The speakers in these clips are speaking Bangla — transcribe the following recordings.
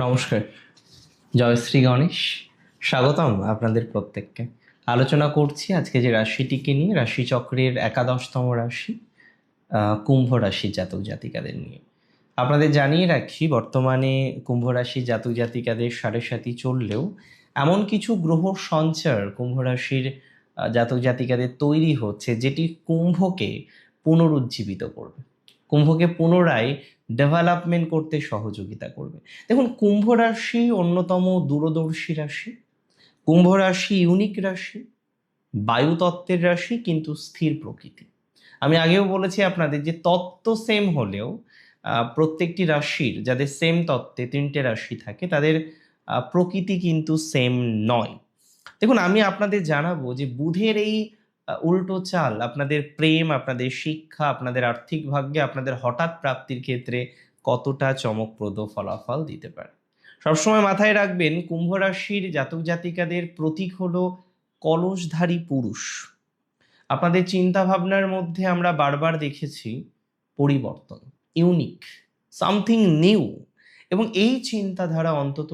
নমস্কার। জয় শ্রী গণেশ। স্বাগতম আপনাদের প্রত্যেককে। আলোচনা করছি আজকে যে রাশিটিকে নিয়ে, রাশিচক্রের একাদশতম রাশি কুম্ভ রাশির জাতক জাতিকাদের নিয়ে। আপনাদের জানিয়ে রাখি, বর্তমানে কুম্ভ রাশির জাতক জাতিকাদের সাড়ে সাতি চললেও এমন কিছু গ্রহ সঞ্চার কুম্ভ রাশির জাতক জাতিকাদের তৈরি হচ্ছে, যেটি কুম্ভকে পুনরুজ্জীবিত করবে, কুম্ভকে পুনরায় ডেভেলপমেন্ট করতে সহযোগিতা করবে। দেখুন, কুম্ভ রাশি অন্যতম দূরদর্শী রাশি। কুম্ভ রাশি ইউনিক রাশি, বায়ুতত্ত্বের রাশি, কিন্তু স্থির প্রকৃতি। আমি আগেও বলেছি আপনাদের যে তত্ত্ব সেম হলেও প্রত্যেকটি রাশির, যাদের সেম তত্ত্বে তিনটে রাশি থাকে, তাদের প্রকৃতি কিন্তু সেম নয়। দেখুন, আমি আপনাদের জানাবো যে বুধের এই উল্টো চাল আপনাদের প্রেম, আপনাদের শিক্ষা, আপনাদের আর্থিক ভাগ্যে, আপনাদের হঠাৎ প্রাপ্তির ক্ষেত্রে কতটা চমকপ্রদ ফলাফল দিতে পারে। সবসময় মাথায় রাখবেন, কুম্ভ রাশির জাতক জাতিকাদের প্রতীক হলো কলসধারী পুরুষ। আপনাদের চিন্তা ভাবনার মধ্যে আমরা বারবার দেখেছি পরিবর্তন, ইউনিক, সামথিং নিউ। এবং এই চিন্তাধারা অন্তত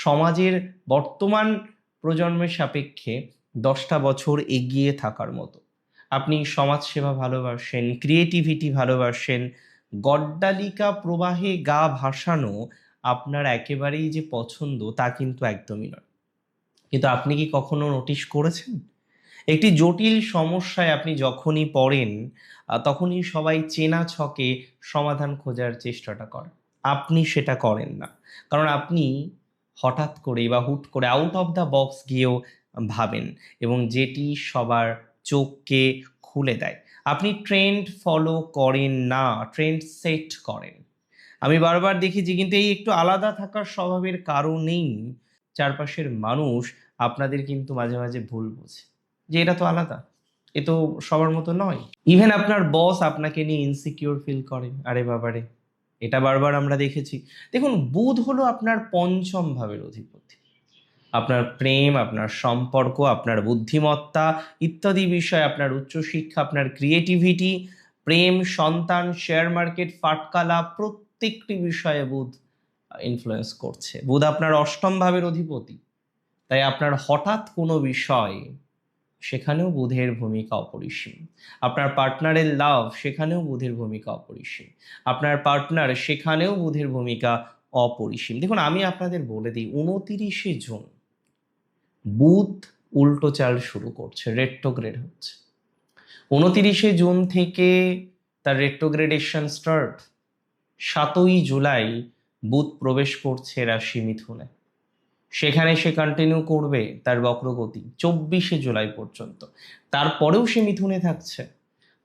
সমাজের বর্তমান প্রজন্মের সাপেক্ষে 10টা বছর এগিয়ে থাকার মতো। আপনি সমাজসেবা ভালোবাসেন, ক্রিয়েটিভিটি ভালোবাসেন, গড্ডালিকা প্রবাহে গা ভাসানো আপনার একেবারেই যে পছন্দ তা কিন্তু একদমই নয়। কিন্তু আপনি কি কখনো নোটিশ করেছেন, একটি জটিল সমস্যায় আপনি যখনই পড়েন, তখনই সবাই চেনা ছকে সমাধান খোঁজার চেষ্টাটা করে, আপনি সেটা করেন না। কারণ আপনি হঠাৎ করে বা হুট করে আউট অফ দ্য বক্স গিয়েও ভাবেন, এবং যেটি সবার চোখকে খুলে দেয়। আপনি ট্রেন্ড ফলো করেন না, ট্রেন্ড সেট করেন। আমি বারবার দেখেছি, কিন্তু এই একটু আলাদা থাকার স্বভাবের কারণেই চারপাশের মানুষ আপনাদের কিন্তু মাঝে মাঝে ভুল বোঝে, যে এটা তো আলাদা, এ তো সবার মতো নয়। ইভেন আপনার বস আপনাকে নিয়ে ইনসিকিউর ফিল করে, আরে বাবারে, এটা বারবার আমরা দেখেছি। দেখুন, বুধ হলো আপনার পঞ্চম ভাবের অধিপতি। আপনার প্রেম, আপনার সম্পর্ক, আপনার বুদ্ধিমত্তা ইত্যাদি বিষয়, আপনার উচ্চশিক্ষা, আপনার ক্রিয়েটিভিটি, প্রেম, সন্তান, শেয়ার মার্কেট, ফাটকালা, প্রত্যেকটি বিষয়ে বুধ ইনফ্লুয়েন্স করছে। বুধ আপনার অষ্টম ভাবের অধিপতি। তাই আপনার হঠাৎ কোনো বিষয়, সেখানেও বুধের ভূমিকা অপরিসীম। আপনার পার্টনারের লাভ, সেখানেও বুধের ভূমিকা অপরিসীম। আপনার পার্টনার, সেখানেও বুধের ভূমিকা অপরিসীম। দেখুন, আমি আপনাদের বলে দিই, 29শে জুন বুধ উল্টো চাল শুরু করছে, রেট্রোগ্রেড হচ্ছে। 29শে জুন থেকে তার রেট্রোগ্রেডেশন স্টার্ট। 7ই জুলাই বুধ প্রবেশ করছে রাশি মিথুনে। সেখানে সে কন্টিনিউ করবে তার বক্রগতি 24শে জুলাই পর্যন্ত। তারপরেও সে মিথুনে থাকছে।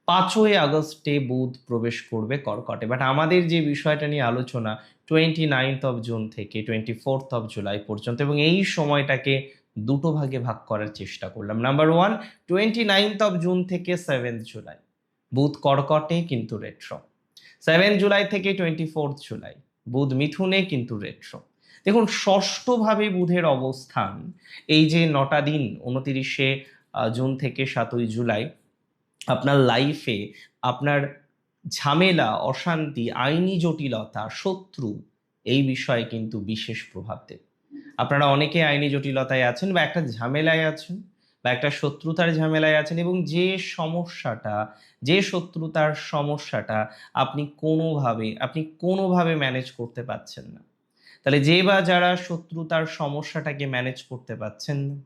5ই আগস্টে বুধ প্রবেশ করবে কর্কটে। বাট আমাদের যে বিষয়টা নিয়ে আলোচনা, 29th of June থেকে 24th of July পর্যন্ত, এবং এই সময়টাকে দুটো ভাগে ভাগ করার চেষ্টা করলাম। Number one, 29th of June থেকে 7th July বুধ কর্কটে কিন্তু রেট্রো। 7th July থেকে 24th July বুধ মিথুনে কিন্তু রেট্রো। দেখুন, ষষ্ঠভাবে বুধের অবস্থান, এই যে 9টা দিন, 29শে জুন থেকে 7ই জুলাই, আপনার লাইফে আপনার ঝামেলা, অশান্তি, আইনি জটিলতা, শত্রু, এই বিষয়ে কিন্তু বিশেষ প্রভাব দেবে। আপনারা অনেকে আইনি জটিলতায় আছেন, বা একটা ঝামেলায় আছেন, বা একটা শত্রুতার ঝামেলায় আছেন, এবং যে সমস্যাটা, যে শত্রুতার সমস্যাটা আপনি কোনোভাবে ম্যানেজ করতে পারছেন না। তাহলে যে বা যারা শত্রুতার সমস্যাটাকে ম্যানেজ করতে পারছেন না,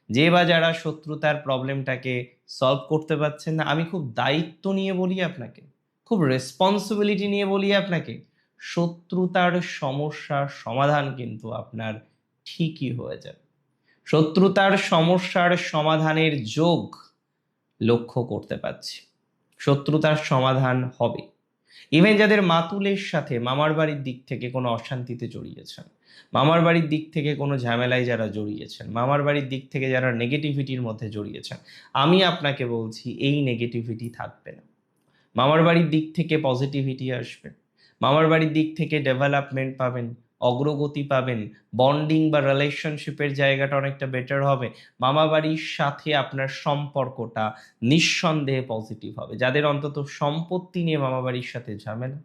যে বা যারা শত্রুতার প্রবলেমটাকে সলভ করতে পারছেন না, আমি খুব দায়িত্ব নিয়ে বলি আপনাকে, খুব রেসপন্সিবিলিটি নিয়ে বলি আপনাকে, শত্রুতার সমস্যার সমাধান কিন্তু আপনার ঠিকই হয়ে যাবে। শত্রুতার সমস্যার সমাধানের যোগ লক্ষ্য করতে পারছি, শত্রুতার সমাধান হবে। ইভেন যাদের মাতুলের সাথে মামার বাড়ির দিক থেকে কোনো অশান্তিতে জড়িয়েছেন, মামার বাড়ির দিক থেকে কোনো ঝামেলায় যারা জড়িয়েছেন, মামার বাড়ির দিক থেকে যারা নেগেটিভিটির মধ্যে জড়িয়েছেন, আমি আপনাকে বলছি এই নেগেটিভিটি থাকবে না। মামার বাড়ির দিক থেকে পজিটিভিটি আসবে, মামার বাড়ির দিক থেকে ডেভেলপমেন্ট পাবেন, অগ্রগতি পাবেন, বন্ডিং বা রিলেশনশিপের জায়গাটা অনেকটা বেটার হবে। মামা বাড়ির সাথে আপনার সম্পর্কটা নিঃসন্দেহে পজিটিভ হবে। যাদের অন্তত সম্পত্তি নিয়ে মামা বাড়ির সাথে ঝামেলা,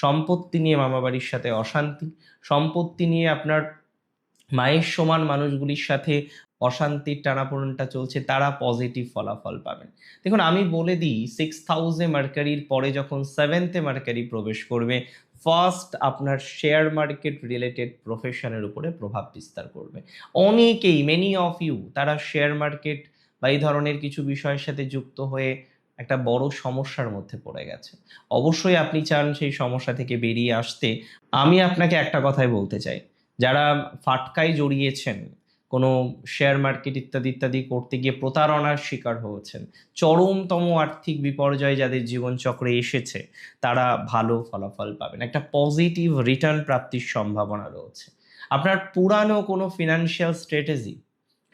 সম্পত্তি নিয়ে মামাবাড়ির সাথে অশান্তি, সম্পত্তি নিয়ে আপনার মায়ের সমান মানুষগুলির সাথে অশান্তির টানাপোড়েনটা চলছে, তারা পজিটিভ ফলাফল পাবেন। দেখুন আমি বলে দিই, 6th হাউসে মার্কারির পরে যখন 7th-এ মার্কারি প্রবেশ করবে, ফার্স্ট আপনার শেয়ার মার্কেট রিলেটেড প্রফেশনের উপরে প্রভাব বিস্তার করবে। অনেকেই, মেনি অফ ইউ, তারা শেয়ার মার্কেট বা এই ধরনের কিছু বিষয়ের সাথে যুক্ত হয়ে একটা বড় সমস্যার মধ্যে পড়ে গেছে। অবশ্যই আপনি চান সেই সমস্যা থেকে বেরিয়ে আসতে। আমি আপনাকে একটা কথাই বলতে চাই, যারা ফাটকায় জড়িয়েছেন, কোনো শেয়ার মার্কেট ইত্যাদি ইত্যাদি করতে গিয়ে প্রতারণার শিকার হয়েছেন, চরমতম আর্থিক বিপর্যয় যাদের জীবনচক্রে এসেছে, তারা ভালো ফলাফল পাবেন, একটা পজিটিভ রিটার্ন প্রাপ্তির সম্ভাবনা রয়েছে। আপনার পুরানো কোনো ফিনান্সিয়াল স্ট্র্যাটেজি,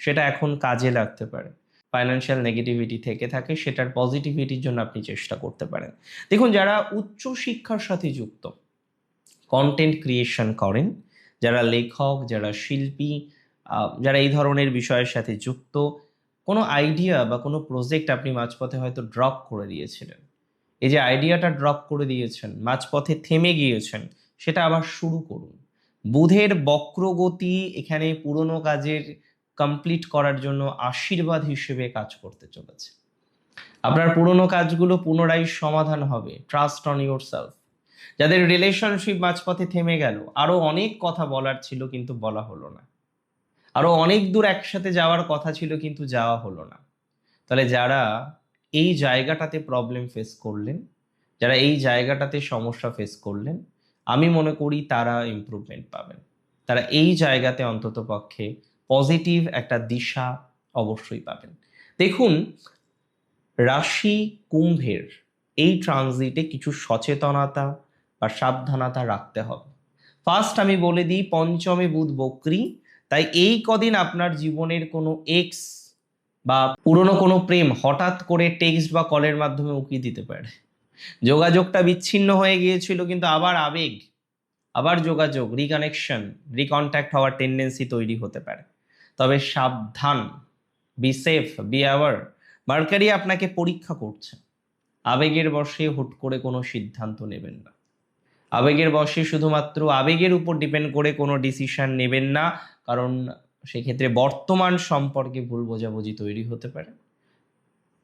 সেটা এখন কাজে লাগতে পারে। ফাইন্যান্সিয়াল নেগেটিভিটি থেকে থাকে, সেটার পজিটিভিটির জন্য আপনি চেষ্টা করতে পারেন। দেখুন, যারা উচ্চ শিক্ষার সাথে যুক্ত, কন্টেন্ট ক্রিয়েশন করেন, যারা লেখক, যারা শিল্পী, যারা এই ধরনের বিষয়ের সাথে যুক্ত, কোনো আইডিয়া বা কোনো প্রজেক্ট আপনি মাঝপথে হয়তো ড্রপ করে দিয়েছিলেন, এই যে আইডিয়াটা ড্রপ করে দিয়েছেন, মাঝপথে থেমে গিয়েছেন, সেটা আবার শুরু করুন। বুধের বক্রগতি এখানে পুরনো কাজের কমপ্লিট করার জন্য আশীর্বাদ হিসেবে কাজ করতে চলেছে। আপনার পুরনো কাজগুলো পুনরায় সমাধান হবে। Trust on your self. যাদের রিলেশনশিপ মাঝপথে থেমে গেল, আরো অনেক কথা বলার ছিল কিন্তু বলা হলো না, আরো অনেক দূর একসাথে যাওয়ার কথা ছিল কিন্তু যাওয়া হলো না, তাহলে যারা এই জায়গাটাতে প্রবলেম ফেস করলেন, যারা এই জায়গাটাতে সমস্যা ফেস করলেন, আমি মনে করি তারা ইমপ্রুভমেন্ট পাবেন। তারা এই জায়গাতে অন্তত পক্ষে পজিটিভ একটা দিশা অবশ্যই পাবেন। দেখুন, রাশি কুম্ভের এই ট্রানজিটে কিছু সচেতনতা বা সাবধানতা রাখতে হবে। ফার্স্ট আমি বলে দিই, পঞ্চমে বুধ বক্রী, তাই এই কদিন আপনার জীবনের কোনো এক্স বা পুরনো কোনো প্রেম হঠাৎ করে টেক্সট বা কলের মাধ্যমে উকিয়ে দিতে পারে। যোগাযোগটা বিচ্ছিন্ন হয়ে গিয়েছিল, কিন্তু আবার আবেগ, আবার যোগাযোগ, রিকানেকশন, রিকন্ট্যাক্ট হওয়ার টেন্ডেন্সি তৈরি হতে পারে। তবে সাবধান, be safe, be aware. Mercury আপনাকে পরীক্ষা করছে। আবেগের বশে হুট করে কোনো সিদ্ধান্ত নেবেন না। আবেগের বশে শুধুমাত্র আবেগের উপর ডিপেন্ড করে কোনো ডিসিশন নেবেন না, কারণ সেক্ষেত্রে বর্তমান সম্পর্কে ভুল বোঝাবুঝি তৈরি হতে পারে।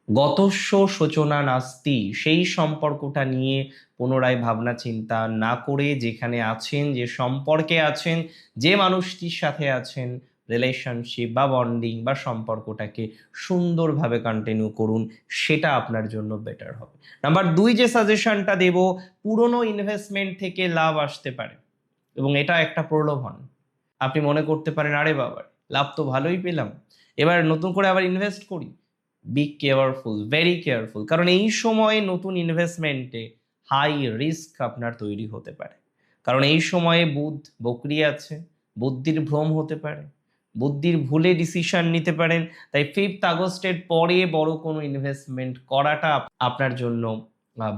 গতস্য শোচনা নাস্তি, সেই সম্পর্কটা নিয়ে পুনরায় ভাবনা চিন্তা না করে যেখানে আছেন, যে সম্পর্কে আছেন, যে মানুষটির সাথে আছেন, রিলেশনশিপ বা বন্ডিং বা সম্পর্কটাকে সুন্দরভাবে কন্টিনিউ করুন, সেটা আপনার জন্য বেটার হবে। নাম্বার 2 যে সাজেশনটা দেব, পুরনো ইনভেস্টমেন্ট থেকে লাভ আসতে পারে এবং এটা একটা প্রলোভন। আপনি মনে করতে পারেন, আরে বাবা, লাভ তো ভালোই পেলাম, এবার নতুন করে আবার ইনভেস্ট করি। বি কেয়ারফুল, ভেরি কেয়ারফুল, কারণ এই সময়ে নতুন ইনভেস্টমেন্টে হাই রিস্ক আপনার তৈরি হতে পারে। কারণ এই সময়ে বুধ বক্রি আছে, বুদ্ধির ভ্রম হতে পারে, বুদ্ধির ভুলে ডিসিশন নিতে পারেন। তাই 5th আগস্টের পরে বড় কোনো ইনভেস্টমেন্ট করাটা আপনার জন্য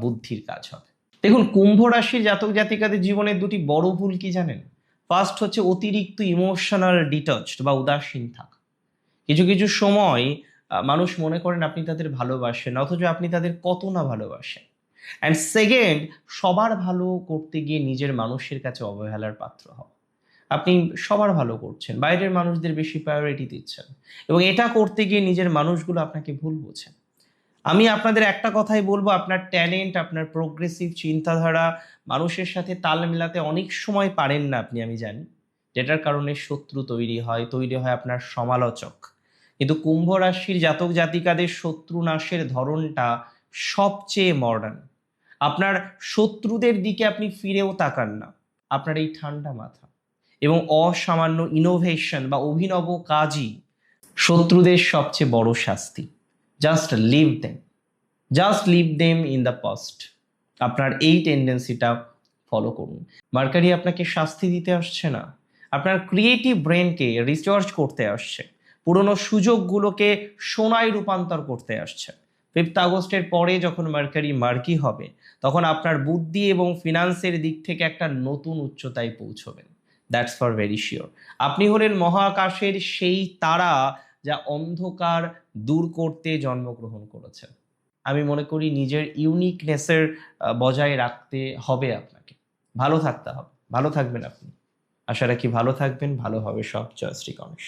বুদ্ধির কাজ হবে। দেখুন, কুম্ভ রাশির জাতক জাতিকাদের জীবনের দুটি বড় ভুল কি জানেন? ফার্স্ট হচ্ছে অতিরিক্ত ইমোশনাল ডিটাচড বা উদাসীন থাকা। কিছু কিছু সময় মানুষ মনে করেন আপনি তাদের ভালোবাসেন, অথচ আপনি তাদের কত না ভালোবাসেন। অ্যান্ড সেকেন্ড, সবার ভালো করতে গিয়ে নিজের মানুষের কাছে অবহেলার পাত্র হওয়া। আপনি সবার ভালো করছেন, বাইরের মানুষদের বেশি প্রায়োরিটি দিচ্ছেন, এবং এটা করতে গিয়ে নিজের মানুষগুলো আপনাকে ভুল বোঝেন। আমি আপনাদের একটা কথাই বলবো, আপনার ট্যালেন্ট, আপনার প্রোগ্রেসিভ চিন্তাধারা, মানুষের সাথে তাল মেলাতে অনেক সময় পারেন না আপনি, আমি জানি, যেটার কারণে শত্রু তৈরি হয়, আপনার সমালোচক। কিন্তু কুম্ভ রাশির জাতক জাতিকাদের শত্রু নাশের ধরনটা সবচেয়ে মডার্ন। আপনার শত্রুদের দিকে আপনি ফিরেও তাকান না। আপনার এই ঠান্ডা মাথা এবং অসামান্য ইনোভেশন বা অভিনব কাজই শত্রুদের সবচেয়ে বড় শাস্তি। Just leave them, just leave them in the past. আপনার এই টেন্ডেন্সিটা ফলো করুন। মার্কারি আপনাকে শাস্তি দিতে আসছে না, আপনার ক্রিয়েটিভ ব্রেনকে রিচার্জ করতে আসছে, পুরনো সুযোগগুলোকে সোনায় রূপান্তর করতে আসছে। 5th আগস্টের পরে যখন মার্কারি মার্কি হবে, তখন আপনার বুদ্ধি এবং ফিনান্সের দিক থেকে একটা নতুন উচ্চতায় পৌঁছবেন। That's for very sure. আপনি হলেন মহাকাশের সেই তারা যা অন্ধকার দূর করতে জন্মগ্রহণ করেছে। আমি মনে করি নিজের ইউনিকনেসের বজায় রাখতে হবে আপনাকে। ভালো থাকতে হবে, ভালো থাকবেন আপনি। আশা রাখি ভালো থাকবেন, ভালো হবে সব। জয় শ্রী গণেশ।